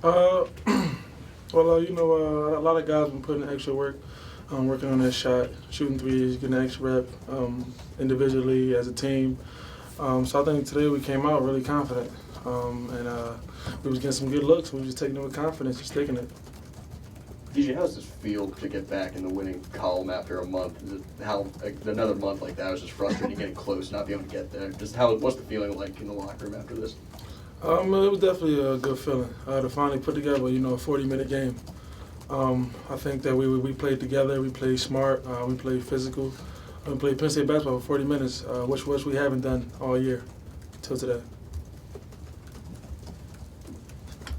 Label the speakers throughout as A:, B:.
A: Uh, a lot of guys been putting in extra work, working on that shot, shooting threes, getting an extra rep individually as a team. So I think today we came out really confident, and we was getting some good looks. We was just taking it with confidence, just taking it.
B: DJ, how does this feel to get back in the winning column after a month? Is it another month like that was just frustrating, getting close, not being able to get there? What's the feeling like in the locker room after this?
A: It was definitely a good feeling to finally put together, a 40-minute game. I think that we played together, we played smart, we played physical, we played Penn State basketball for 40 minutes, which we haven't done all year till today.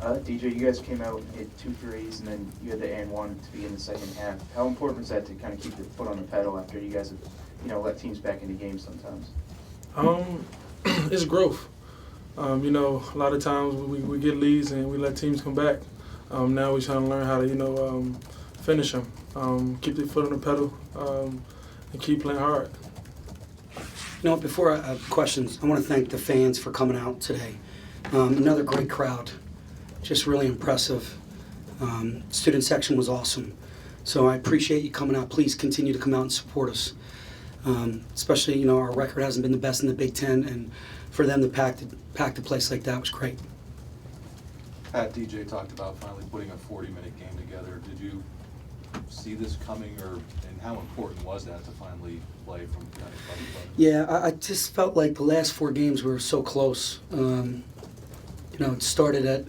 C: DJ, you guys came out and hit 2 threes, and then you had the and one to begin the second half. How important was that to kind of keep your foot on the pedal after you guys have, let teams back into games sometimes?
A: It's growth. A lot of times we get leads and we let teams come back. Now we're trying to learn how to, finish them, keep their foot on the pedal, and keep playing hard.
D: Before I have questions, I want to thank the fans for coming out today. Another great crowd, just really impressive. Student section was awesome. So I appreciate you coming out. Please continue to come out and support us. Especially, our record hasn't been the best in the Big Ten, and for them to pack the place like that was great.
E: DJ talked about finally putting a 40-minute game together. Did you see this coming, and how important was that to finally play from kind of play?
D: Yeah, I just felt like the last 4 games were so close. It started at,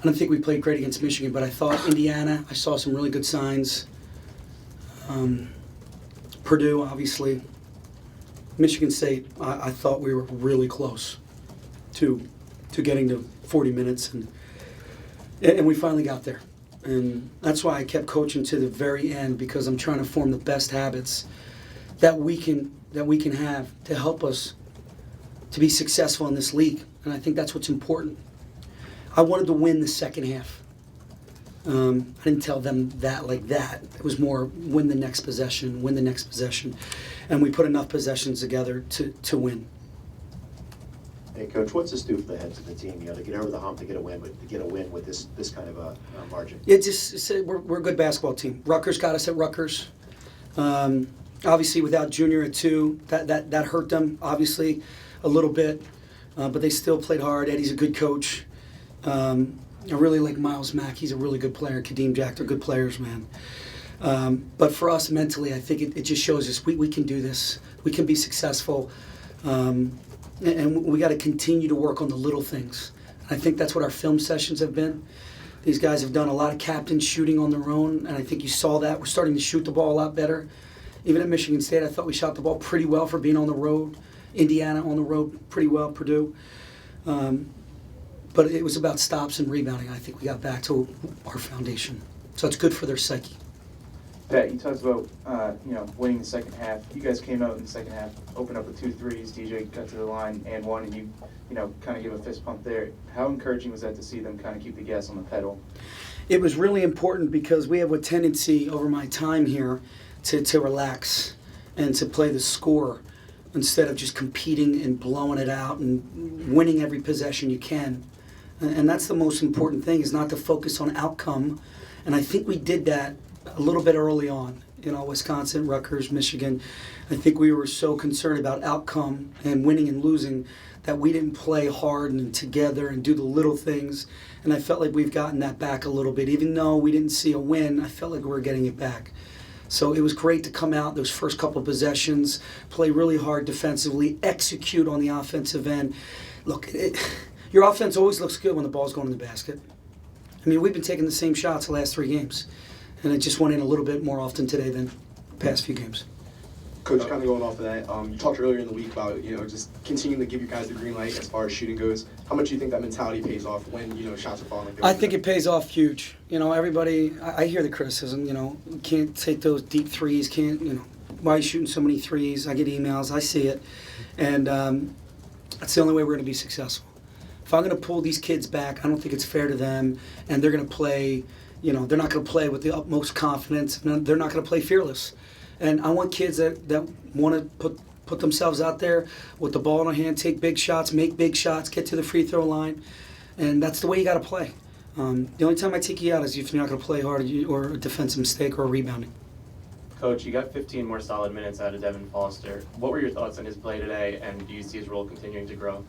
D: I don't think we played great against Michigan, but I thought Indiana, I saw some really good signs. Purdue, obviously. Michigan State, I thought we were really close to getting to 40 minutes, and we finally got there. And that's why I kept coaching to the very end, because I'm trying to form the best habits that we can have to help us to be successful in this league. And I think that's what's important. I wanted to win the second half. I didn't tell them that like that. It was more win the next possession. And we put enough possessions together to win.
F: Hey, Coach, what's this do for the heads of the team? To get over the hump, to get a win with this kind of a margin.
D: Yeah, we're a good basketball team. Rutgers got us at Rutgers. Obviously, without Junior at 2, that hurt them obviously a little bit, but they still played hard. Eddie's a good coach. I really like Miles Mack. He's a really good player. Kadeem Jack, they're good players, man. But for us mentally, I think it just shows us we can do this. We can be successful. And we got to continue to work on the little things. I think that's what our film sessions have been. These guys have done a lot of captain shooting on their own, and I think you saw that. We're starting to shoot the ball a lot better. Even at Michigan State, I thought we shot the ball pretty well for being on the road. Indiana on the road pretty well, Purdue. But it was about stops and rebounding. I think we got back to our foundation. So it's good for their psyche.
C: Pat, you talked about winning the second half. You guys came out in the second half, opened up with 2 threes. DJ got to the line and one, and you kind of give a fist pump there. How encouraging was that to see them kind of keep the gas on the pedal?
D: It was really important because we have a tendency over my time here to relax and to play the score instead of just competing and blowing it out and winning every possession you can. And that's the most important thing, is not to focus on outcome. And I think we did that a little bit early on. Wisconsin, Rutgers, Michigan. I think we were so concerned about outcome and winning and losing that we didn't play hard and together and do the little things. And I felt like we've gotten that back a little bit. Even though we didn't see a win, I felt like we were getting it back. So it was great to come out those first couple possessions, play really hard defensively, execute on the offensive end. Look, your offense always looks good when the ball's going in the basket. I mean, we've been taking the same shots the last 3 games, and it just went in a little bit more often today than the past few games.
G: Coach, kind of going off of that, you talked earlier in the week about, just continuing to give you guys the green light as far as shooting goes. How much do you think that mentality pays off when, shots are falling like that?
D: I think it pays off huge. Everybody, I hear the criticism, can't take those deep threes, why are you shooting so many threes? I get emails, I see it. And that's the only way we're going to be successful. If I'm going to pull these kids back, I don't think it's fair to them, and they're going to play, they're not going to play with the utmost confidence, and they're not going to play fearless. And I want kids that want to put themselves out there with the ball in their hand, take big shots, make big shots, get to the free throw line, and that's the way you got to play. The only time I take you out is if you're not going to play hard or a defensive mistake or a rebounding.
H: Coach, you got 15 more solid minutes out of Devin Foster. What were your thoughts on his play today, and do you see his role continuing to grow?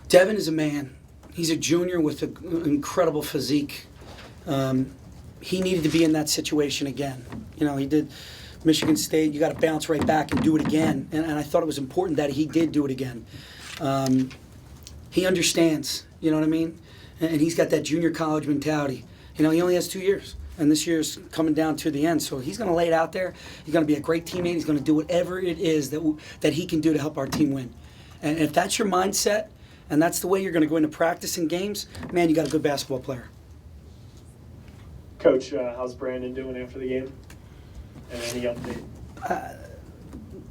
D: Devin is a man. He's a junior with an incredible physique. He needed to be in that situation again. You know, he did Michigan State. You got to bounce right back and do it again. And I thought it was important that he did do it again. He understands, you know what I mean? And he's got that junior college mentality. You know, he only has 2 years. And this year's coming down to the end. So he's going to lay it out there. He's going to be a great teammate. He's going to do whatever it is that he can do to help our team win. And if that's your mindset, and that's the way you're going to go into practice and games, man, you got a good basketball player.
I: Coach, how's Brandon doing after the game? And any update?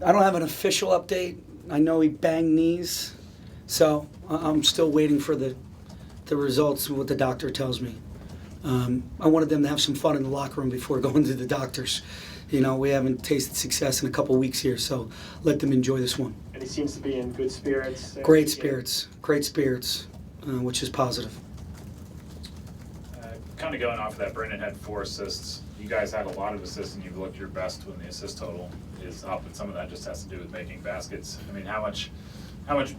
D: I don't have an official update. I know he banged knees. So I'm still waiting for the results of what the doctor tells me. I wanted them to have some fun in the locker room before going to the doctors. You know, we haven't tasted success in a couple weeks here, so let them enjoy this one.
I: And he seems to be in good spirits.
D: Great spirits, which is positive.
J: Kind of going off of that, Brandon had 4 assists. You guys had a lot of assists, and you've looked your best when the assist total is up, and some of that just has to do with making baskets. I mean, how much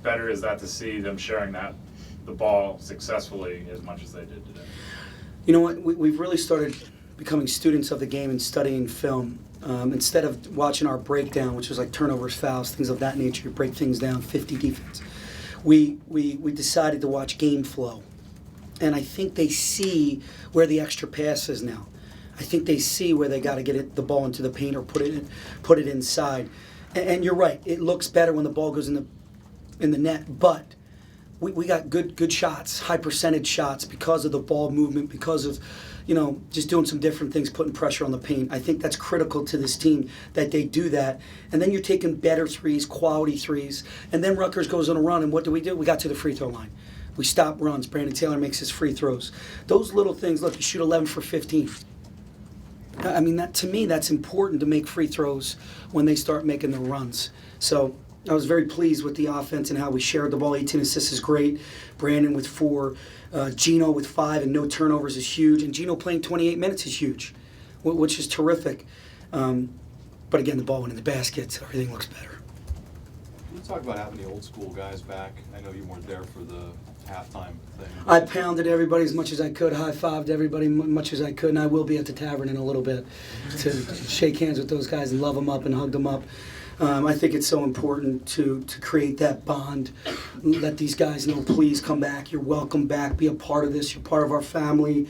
J: better is that to see them sharing the ball successfully as much as they did today?
D: You know what? We've really started becoming students of the game and studying film. Instead of watching our breakdown, which was like turnovers, fouls, things of that nature, break things down, 50 defense. We decided to watch game flow. And I think they see where the extra pass is now. I think they see where they got to get the ball into the paint or put it inside. And you're right. It looks better when the ball goes in the net, but we got good shots, high percentage shots because of the ball movement, because of, you know, just doing some different things, putting pressure on the paint. I think that's critical to this team that they do that. And then you're taking better threes, quality threes. And then Rutgers goes on a run, and what do? We got to the free throw line. We stop runs. Brandon Taylor makes his free throws. Those little things, look, you shoot 11 for 15. I mean, to me, that's important to make free throws when they start making the runs. So I was very pleased with the offense and how we shared the ball. 18 assists is great. Brandon with 4. Gino with 5 and no turnovers is huge. And Gino playing 28 minutes is huge, which is terrific. But again, the ball went in the baskets. Everything looks better.
E: Can you talk about having the old school guys back? I know you weren't there for the halftime thing.
D: I pounded everybody as much as I could, high-fived everybody as much as I could, and I will be at the tavern in a little bit to shake hands with those guys and love them up and hug them up. I think it's so important to create that bond. Let these guys know, please come back. You're welcome back. Be a part of this. You're part of our family.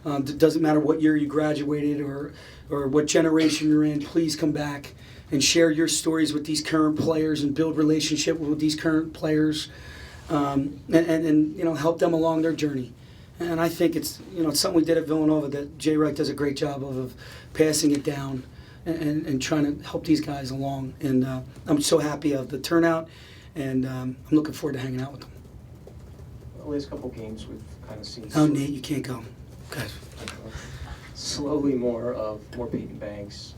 D: It doesn't matter what year you graduated or what generation you're in. Please come back and share your stories with these current players and build relationship with these current players, and you know, help them along their journey. And I think it's something we did at Villanova that Jay Wright does a great job of passing it down and trying to help these guys along. And I'm so happy of the turnout, and I'm looking forward to hanging out with them.
K: The last couple games we've kind of seen.
D: Oh, Nate, you can't go. Okay.
K: Slowly more Peyton Banks,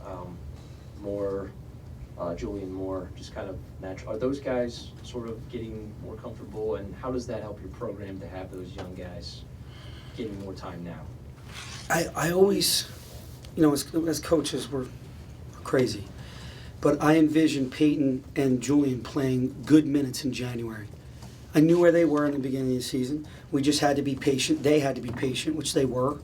K: more Julian Moore, just kind of natural. Are those guys sort of getting more comfortable, and how does that help your program to have those young guys getting more time now?
D: I always, as coaches, we're crazy. But I envisioned Peyton and Julian playing good minutes in January. I knew where they were in the beginning of the season. We just had to be patient. They had to be patient, which they were.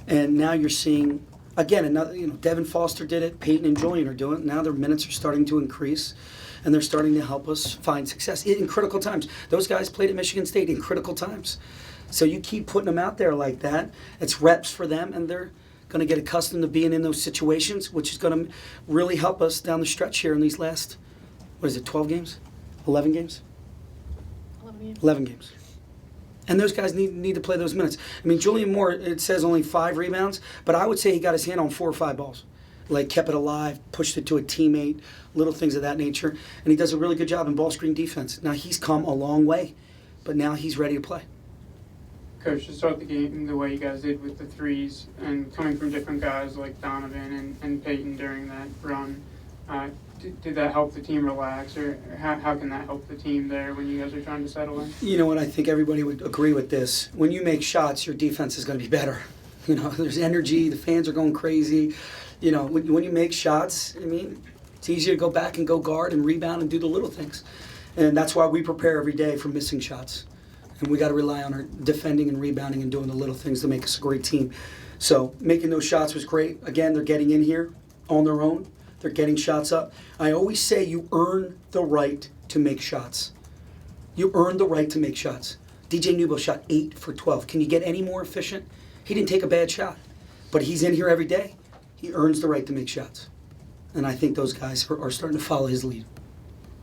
D: And now you're seeing, again, another, Devin Foster did it. Peyton and Julian are doing it. Now their minutes are starting to increase, and they're starting to help us find success in critical times. Those guys played at Michigan State in critical times. So you keep putting them out there like that. It's reps for them, and they're going to get accustomed to being in those situations, which is going to really help us down the stretch here in these last, 12 games? 11 games? 11 games. And those guys need to play those minutes. I mean, Julian Moore, it says only 5 rebounds, but I would say he got his hand on 4 or 5 balls. Like, kept it alive, pushed it to a teammate, little things of that nature. And he does a really good job in ball screen defense. Now, he's come a long way, but now he's ready to play.
L: Coach, to start the game the way you guys did with the threes and coming from different guys like Donovan and Peyton during that run, did that help the team relax, or how can that help the team there when you guys are trying to settle in?
D: You know what, I think everybody would agree with this. When you make shots, your defense is going to be better. You know, there's energy, the fans are going crazy. You know, when you make shots, I mean, it's easier to go back and go guard and rebound and do the little things. And that's why we prepare every day for missing shots. And we got to rely on our defending and rebounding and doing the little things to make us a great team. So making those shots was great. Again, they're getting in here on their own. They're getting shots up. I always say you earn the right to make shots. You earn the right to make shots. DJ Newbill shot 8 for 12. Can you get any more efficient? He didn't take a bad shot, but he's in here every day. He earns the right to make shots. And I think those guys are starting to follow his lead.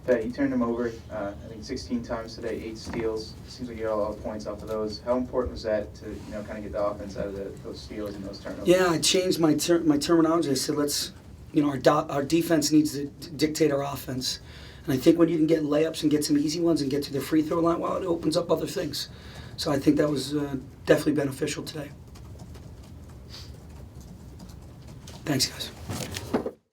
C: Pat, you turned him over, I think 16 times today, 8 steals. Seems like you got a lot of points off of those. How important was that to, kind of get the offense out of those steals and those turnovers?
D: Yeah, I changed my terminology. I said, let's, our defense needs to dictate our offense. And I think when you can get layups and get some easy ones and get to the free throw line, well, it opens up other things. So I think that was definitely beneficial today. Thanks, guys.